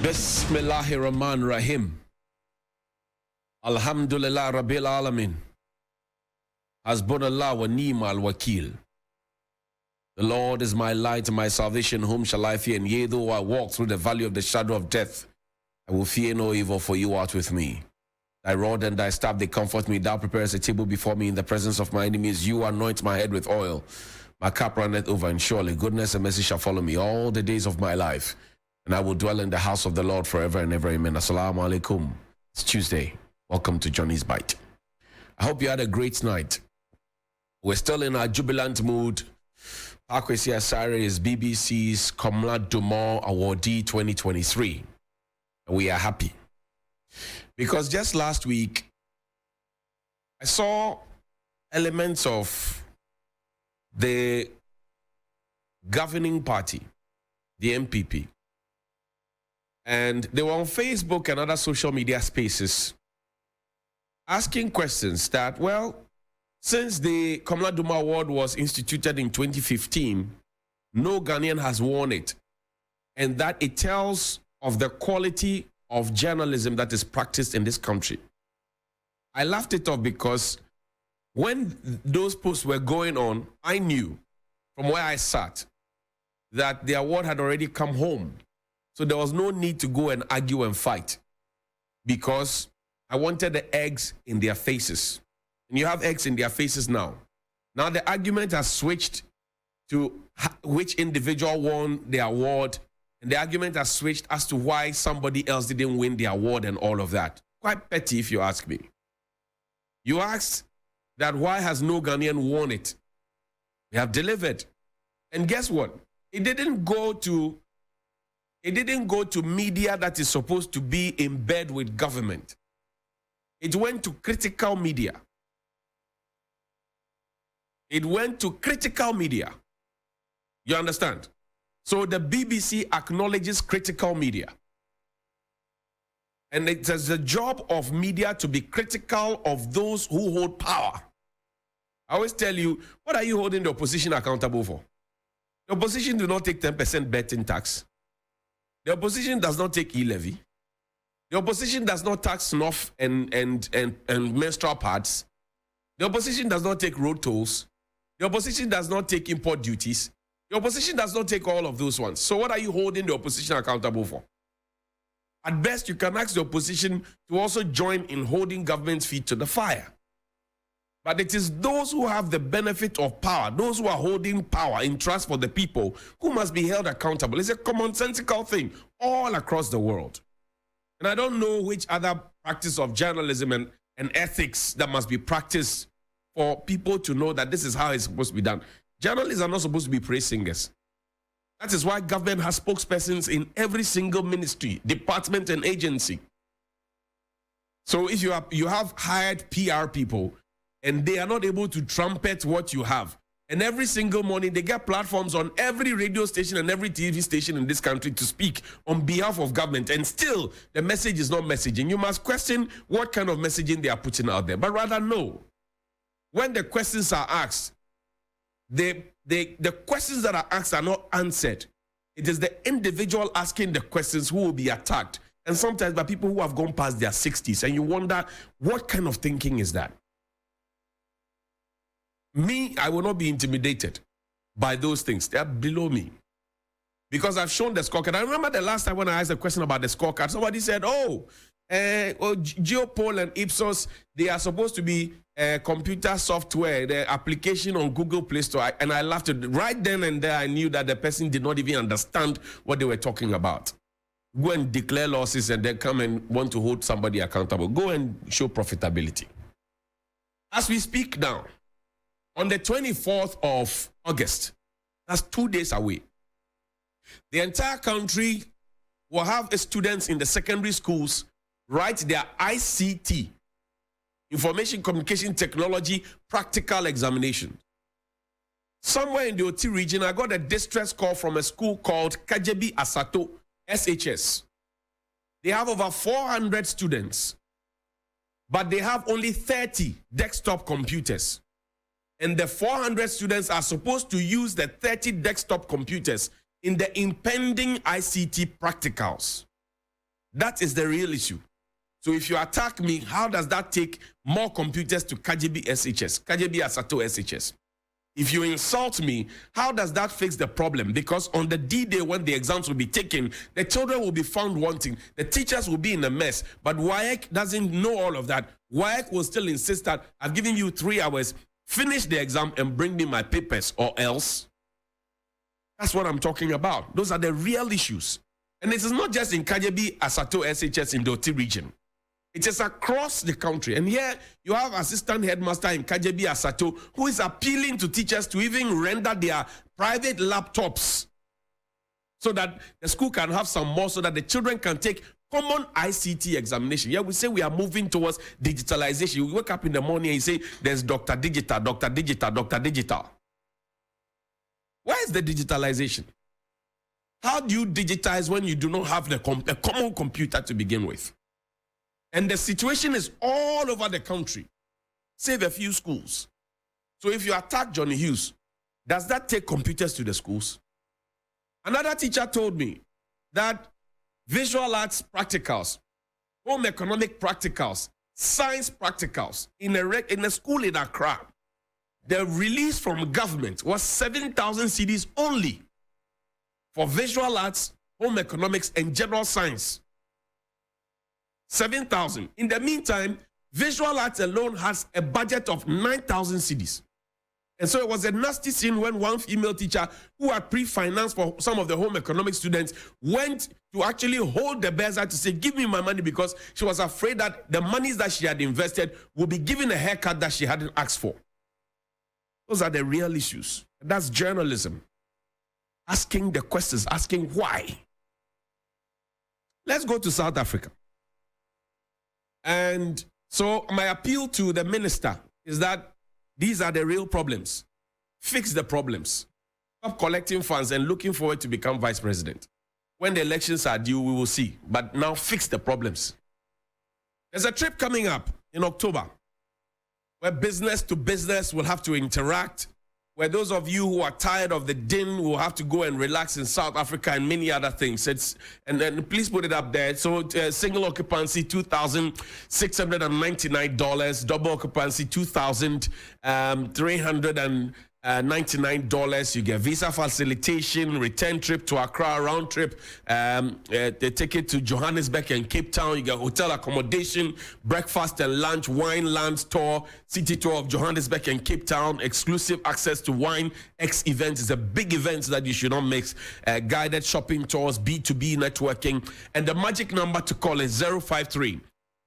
Bismillahirrahmanirrahim. Alhamdulillah Rabbil Alamin. Hasbunallah wa ni'mal wakil. The Lord is my light and my salvation. Whom shall I fear? And yea, though I walk through the valley of the shadow of death, I will fear no evil, for you art with me. Thy rod and thy staff, they comfort me. Thou preparest a table before me in the presence of my enemies. You anoint my head with oil. My cup runneth over, and surely goodness and mercy shall follow me all the days of my life. And I will dwell in the house of the Lord forever and ever. Amen. Assalamu alaikum. It's Tuesday. Welcome to Johnny's Bite. I hope you had a great night. We're still in our jubilant mood. Pakwesi Asare is BBC's Komla Dumont Awardee 2023. And we are happy. Because just last week, I saw elements of the governing party, the MPP. And they were on Facebook and other social media spaces asking questions that, well, since the Komla Duma Award was instituted in 2015, no Ghanaian has won it. And that it tells of the quality of journalism that is practiced in this country. I laughed it off because when those posts were going on, I knew from where I sat that the award had already come home. So there was no need to go and argue and fight because I wanted the eggs in their faces. And you have eggs in their faces now. Now the argument has switched to which individual won the award. And the argument has switched as to why somebody else didn't win the award and all of that. Quite petty if you ask me. You asked that why has no Ghanaian won it? We have delivered. And guess what? It didn't go to media that is supposed to be in bed with government. It went to critical media. It went to critical media. You understand? So the BBC acknowledges critical media. And it is the job of media to be critical of those who hold power. I always tell you, what are you holding the opposition accountable for? The opposition do not take 10% betting tax. The opposition does not take e-levy. The opposition does not tax snuff and menstrual pads. The opposition does not take road tolls. The opposition does not take import duties. The opposition does not take all of those ones. So what are you holding the opposition accountable for? At best, you can ask the opposition to also join in holding government's feet to the fire. But it is those who have the benefit of power, those who are holding power in trust for the people, who must be held accountable. It's a commonsensical thing all across the world. And I don't know which other practice of journalism and ethics that must be practiced for people to know that this is how it's supposed to be done. Journalists are not supposed to be praise singers. That is why government has spokespersons in every single ministry, department, and agency. So if you have hired PR people, and they are not able to trumpet what you have. And every single morning, they get platforms on every radio station and every TV station in this country to speak on behalf of government. And still, the message is not messaging. You must question what kind of messaging they are putting out there. But rather, no. When the questions are asked, the questions that are asked are not answered. It is the individual asking the questions who will be attacked. And sometimes by people who have gone past their 60s. And you wonder, what kind of thinking is that? Me, I will not be intimidated by those things. They are below me. Because I've shown the scorecard. I remember the last time when I asked a question about the scorecard, somebody said, Geopol and Ipsos, they are supposed to be computer software, the application on Google Play Store. And I laughed. Right then and there, I knew that the person did not even understand what they were talking about. Go and declare losses and then come and want to hold somebody accountable. Go and show profitability. As we speak now, on the 24th of August, that's 2 days away, the entire country will have students in the secondary schools write their ICT, Information Communication Technology, practical examination. Somewhere in the OT region, I got a distress call from a school called Kajebi Asato, SHS. They have over 400 students, but they have only 30 desktop computers. And the 400 students are supposed to use the 30 desktop computers in the impending ICT practicals. That is the real issue. So if you attack me, how does that take more computers to KJB SHS, KJB Asato SHS? If you insult me, how does that fix the problem? Because on the D-Day when the exams will be taken, the children will be found wanting. The teachers will be in a mess. But WAEC doesn't know all of that. WAEC will still insist that I've given you 3 hours, finish the exam and bring me my papers or else. That's what I'm talking about. Those are the real issues. And it is not just in KJB Asato SHS in the Oti region. It is across the country. And here you have assistant headmaster in KJB Asato who is appealing to teachers to even render their private laptops so that the school can have some more, so that the children can take common ICT examination. Yeah, we say we are moving towards digitalization. You wake up in the morning and you say, there's Dr. Digital, Dr. Digital, Dr. Digital. Where is the digitalization? How do you digitize when you do not have a common computer to begin with? And the situation is all over the country, save a few schools. So if you attack Johnnie Hughes, does that take computers to the schools? Another teacher told me that visual arts practicals, home economic practicals, science practicals in a school in Accra, the release from government was 7,000 CDs only for visual arts, home economics, and general science. 7,000. In the meantime, visual arts alone has a budget of 9,000 CDs. And so it was a nasty scene when one female teacher who had pre-financed for some of the home economics students went to actually hold the bears out to say, give me my money, because she was afraid that the monies that she had invested would be given a haircut that she hadn't asked for. Those are the real issues. That's journalism. Asking the questions, asking why. Let's go to South Africa. And so my appeal to the minister is that these are the real problems. Fix the problems. Stop collecting funds and looking forward to become vice president. When the elections are due, we will see. But now fix the problems. There's a trip coming up in October where business to business will have to interact, where those of you who are tired of the din will have to go and relax in South Africa and many other things. And then please put it up there. So single occupancy, $2,699. Double occupancy, $2,399. You get visa facilitation, return trip to Accra, round trip, the ticket to Johannesburg and Cape Town. You get hotel accommodation, breakfast and lunch, wine land tour, city tour of Johannesburg and Cape Town, exclusive access to Wine X events. It's a big event that you should not miss. Guided shopping tours, B2B networking, and the magic number to call is 053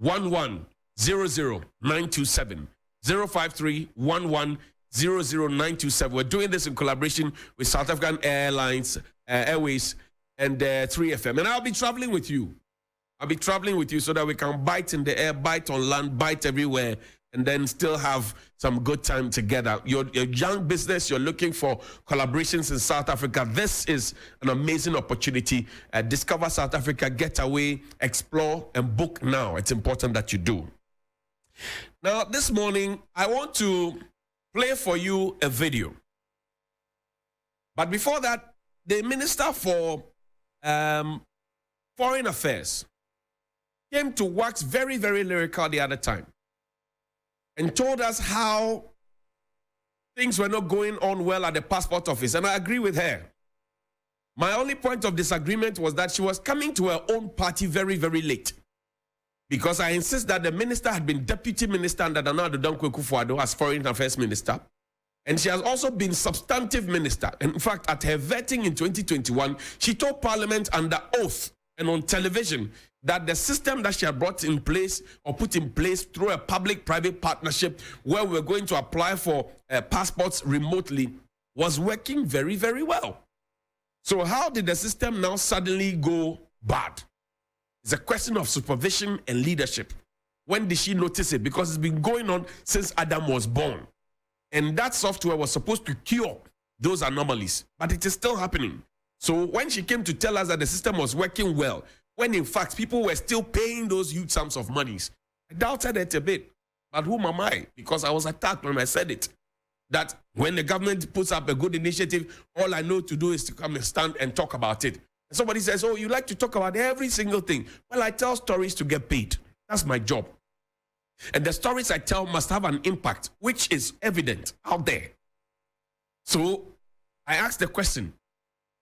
11 00927. 053 11 00927. We're doing this in collaboration with South African Airlines, Airways, and 3FM. And I'll be traveling with you. I'll be traveling with you so that we can bite in the air, bite on land, bite everywhere, and then still have some good time together. You're a young business, you're looking for collaborations in South Africa. This is an amazing opportunity. Discover South Africa, get away, explore, and book now. It's important that you do. Now, this morning, I want to play for you a video. But before that, the Minister for Foreign Affairs came to wax very, very lyrical the other time and told us how things were not going on well at the passport office. And I agree with her. My only point of disagreement was that she was coming to her own party very, very late. Because I insist that the minister had been deputy minister under Nana Addo Dankwa Akufo-Addo as foreign affairs minister. And she has also been substantive minister. In fact, at her vetting in 2021, she told Parliament under oath and on television that the system that she had brought in place or put in place through a public-private partnership where we're going to apply for passports remotely was working very, very well. So how did the system now suddenly go bad? It's a question of supervision and leadership. When did she notice it? Because it's been going on since Adam was born. And that software was supposed to cure those anomalies, but it is still happening. So when she came to tell us that the system was working well, when in fact people were still paying those huge sums of monies, I doubted it a bit. But whom am I? Because I was attacked when I said it. That when the government puts up a good initiative, all I know to do is to come and stand and talk about it. Somebody says, oh, you like to talk about every single thing. Well, I tell stories to get paid. That's my job. And the stories I tell must have an impact, which is evident out there. So I asked the question,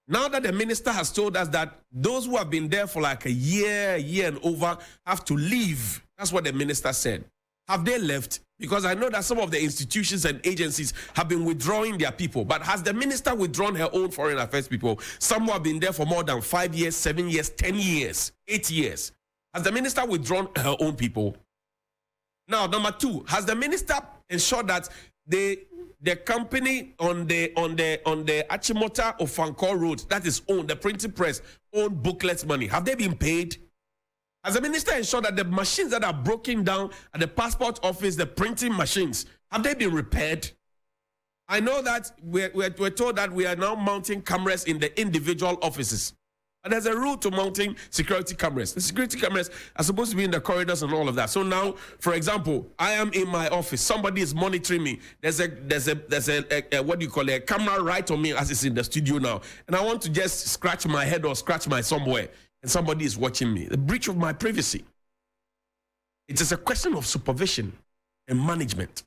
now that the minister has told us that those who have been there for like a year and over have to leave, that's what the minister said. Have they left? Because I know that some of the institutions and agencies have been withdrawing their people. But has the minister withdrawn her own foreign affairs people? Some who have been there for more than 5 years, 7 years, 10 years, 8 years. Has the minister withdrawn her own people? Now, number two, has the minister ensured that the company on the Achimota Ofankor Road that is owned, the printing press, own booklets money, have they been paid? Has the minister ensured that the machines that are broken down at the passport office, the printing machines, have they been repaired? I know that we're told that we are now mounting cameras in the individual offices. But there's a rule to mounting security cameras. The security cameras are supposed to be in the corridors and all of that. So now, for example, I am in my office. Somebody is monitoring me. There's a what do you call it? A camera right on me as it's in the studio now. And I want to just scratch my head or scratch my somewhere. And somebody is watching me. The breach of my privacy. It is a question of supervision and management.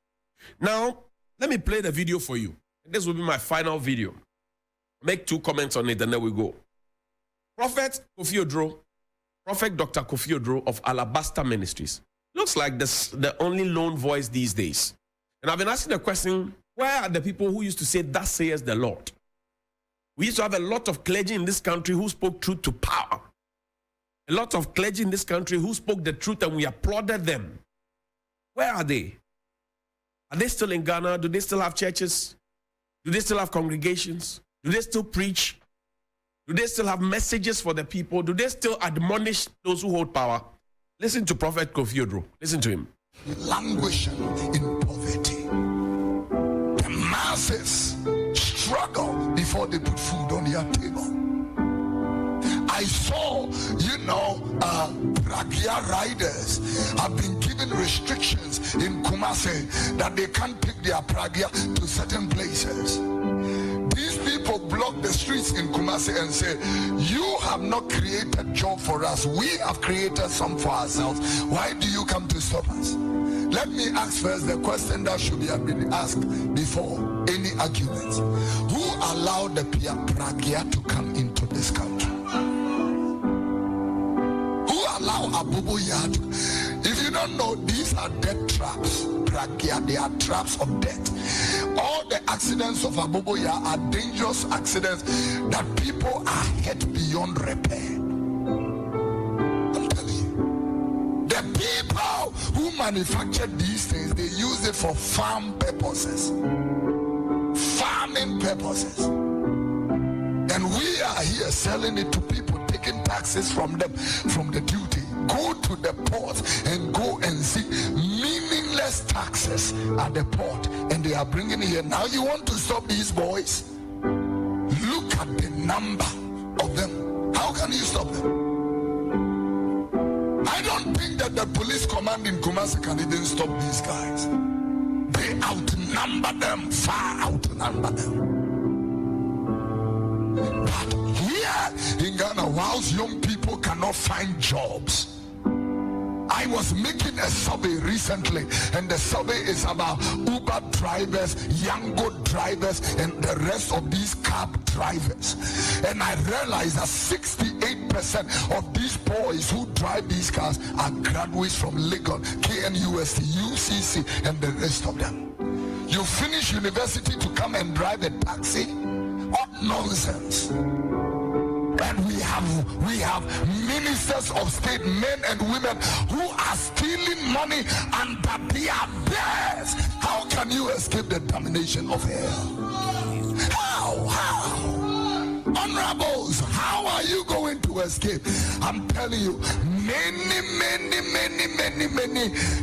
Now, let me play the video for you. This will be my final video. Make 2 comments on it and then we go. Prophet Kofi Odro, Prophet Dr. Kofi Odro of Alabaster Ministries. Looks like the only lone voice these days. And I've been asking the question, where are the people who used to say, thus says the Lord? We used to have a lot of clergy in this country who spoke truth to power. A lot of clergy in this country who spoke the truth and we applauded them. Where are they? Are they still in Ghana? Do they still have churches? Do they still have congregations? Do they still preach? Do they still have messages for the people? Do they still admonish those who hold power? Listen to Prophet Kofi Odro. Listen to him. Languishing in poverty. The masses struggle before they put food on their table. I saw, Pragia riders have been given restrictions in Kumasi that they can't take their Pragia to certain places. These people block the streets in Kumasi and say, you have not created job for us. We have created some for ourselves. Why do you come to stop us? Let me ask first the question that should have been asked before any arguments. Who allowed the Pragia to come into this country? Allow Abubu Yad. If you don't know, these are death traps. Pragia, they are traps of death. All the accidents of Abubu Yad are dangerous accidents that people are hurt beyond repair. I'm telling you. The people who manufactured these things, they use it for farm purposes. Farming purposes. And we are here selling it to people, taking taxes from them, from the duty. Go to the port and go and see meaningless taxes at the port, and they are bringing here. Now you want to stop these boys? Look at the number of them. How can you stop them? I don't think that the police command in Kumasi can even stop these guys. They outnumber them, far outnumber them. But here in Ghana, whilst young people cannot find jobs, I was making a survey recently, and the survey is about Uber drivers, Yango drivers, and the rest of these cab drivers. And I realized that 68% of these boys who drive these cars are graduates from Lagos, KNUST, UCC, and the rest of them. You finish university to come and drive a taxi? What nonsense. And we have ministers of state, men and women, who are stealing money under their beds. How can you escape the damnation of hell? How? Honorables, how are you going to escape? I'm telling you, many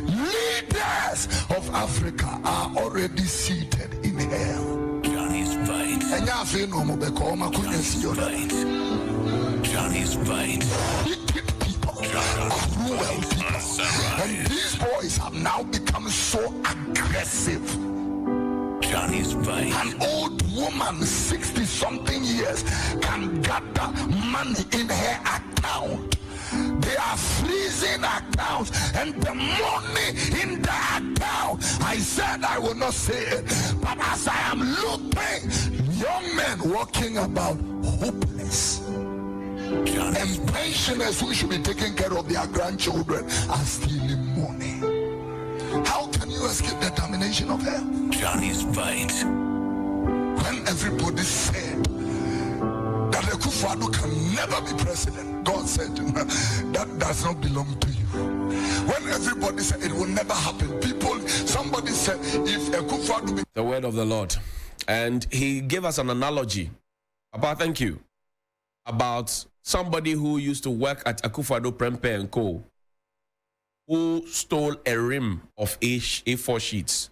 leaders of Africa are already seated in hell. Johnny's fight. Johnny's fight. Wicked people, cruel people. And these boys have now become so aggressive. Johnny's fight. An old woman, 60-something years, can gather money in her account. They are freezing accounts, and the money in the account, I said I will not say it, but as I am looking, young men walking about hopeless, and pensioners who should be taking care of their grandchildren are stealing money. How can you escape the domination of hell? Johnny's fight. When everybody said that Akufo-Addo can never be president, God said that does not belong to you. When everybody said it will never happen, somebody said if Akufo-Addo be the word of the Lord. And he gave us an analogy about, thank you, about somebody who used to work at Akufo-Addo Prempeh & Co., who stole a rim of A4 sheets.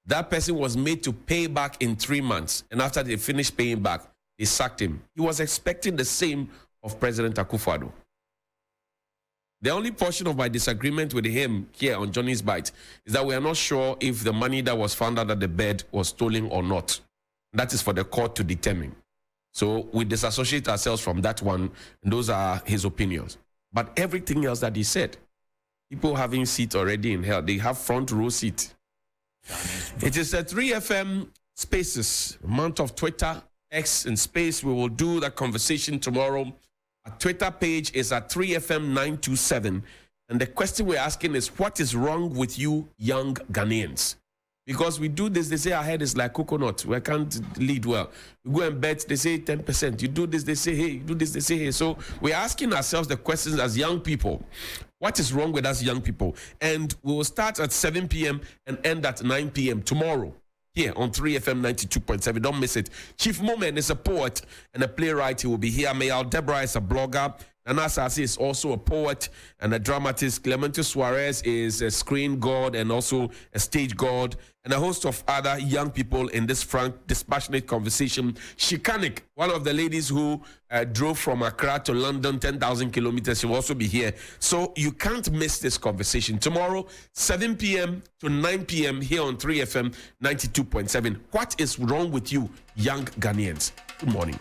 That person was made to pay back in 3 months, and after they finished paying back, they sacked him. He was expecting the same of President Akufo-Addo. The only portion of my disagreement with him here on Johnny's Bite is that we are not sure if the money that was found under the bed was stolen or not. That is for the court to determine. So we disassociate ourselves from that one, and those are his opinions. But everything else that he said, people having seats already in hell, they have front row seat. It is a 3FM Spaces, month of Twitter, X, and Space. We will do that conversation tomorrow. Our Twitter page is at 3FM927. And the question we're asking is, what is wrong with you young Ghanaians? Because we do this, they say our head is like coconut. We can't lead well. We go and bet, they say 10%. You do this, they say, hey. You do this, they say, hey. So we're asking ourselves the questions as young people. What is wrong with us young people? And we will start at 7 p.m. and end at 9 p.m. tomorrow here on 3FM 92.7. Don't miss it. Chief Moment is a poet and a playwright. He will be here. Mayal Deborah is a blogger. Nana Sasi is also a poet and a dramatist. Clemente Suarez is a screen god and also a stage god, and a host of other young people in this frank, dispassionate conversation. Shikanik, one of the ladies who drove from Accra to London 10,000 kilometers, she will also be here. So you can't miss this conversation. Tomorrow, 7 p.m. to 9 p.m. here on 3FM 92.7. What is wrong with you, young Ghanaians? Good morning.